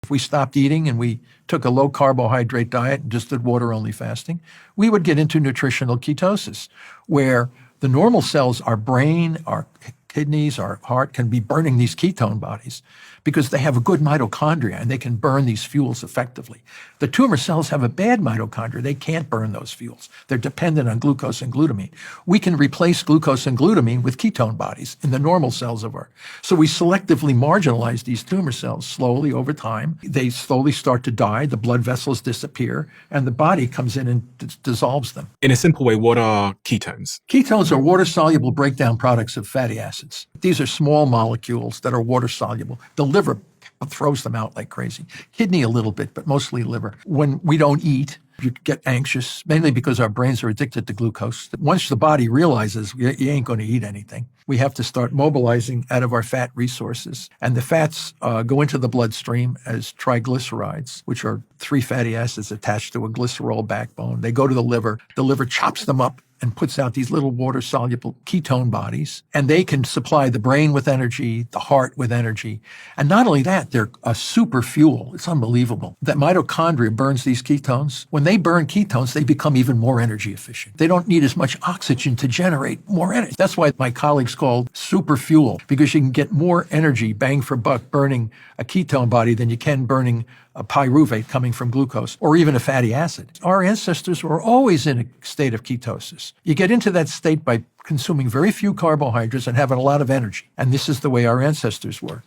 If we stopped eating and we took a low carbohydrate diet and just did water-only fasting, we would get into nutritional ketosis, where the normal cells, our brain, our kidneys, our heart, can be burning these ketone bodies because they have a good mitochondria and they can burn these fuels effectively. The tumor cells have a bad mitochondria. They can't burn those fuels. They're dependent on glucose and glutamine. We can replace glucose and glutamine with ketone bodies in the normal cells of our. So we selectively marginalize these tumor cells slowly over time. They slowly start to die, the blood vessels disappear, and the body comes in and dissolves them. In a simple way, what are ketones? Ketones are water-soluble breakdown products of fatty acids. These are small molecules that are water-soluble. The liver throws them out like crazy. Kidney a little bit, but mostly liver. When we don't eat, you get anxious, mainly because our brains are addicted to glucose. Once the body realizes you ain't going to eat anything, we have to start mobilizing out of our fat resources. And the fats go into the bloodstream as triglycerides, which are 3 fatty acids attached to a glycerol backbone. They go to the liver. The liver chops them up and puts out these little water-soluble ketone bodies, and they can supply the brain with energy, the heart with energy. And not only that, they're a super fuel. It's unbelievable. That mitochondria burns these ketones. When they burn ketones, they become even more energy efficient. They don't need as much oxygen to generate more energy. That's why my colleagues called super fuel, because you can get more energy, bang for buck, burning a ketone body than you can burning a pyruvate coming from glucose, or even a fatty acid. Our ancestors were always in a state of ketosis. You get into that state by consuming very few carbohydrates and having a lot of energy. And this is the way our ancestors were.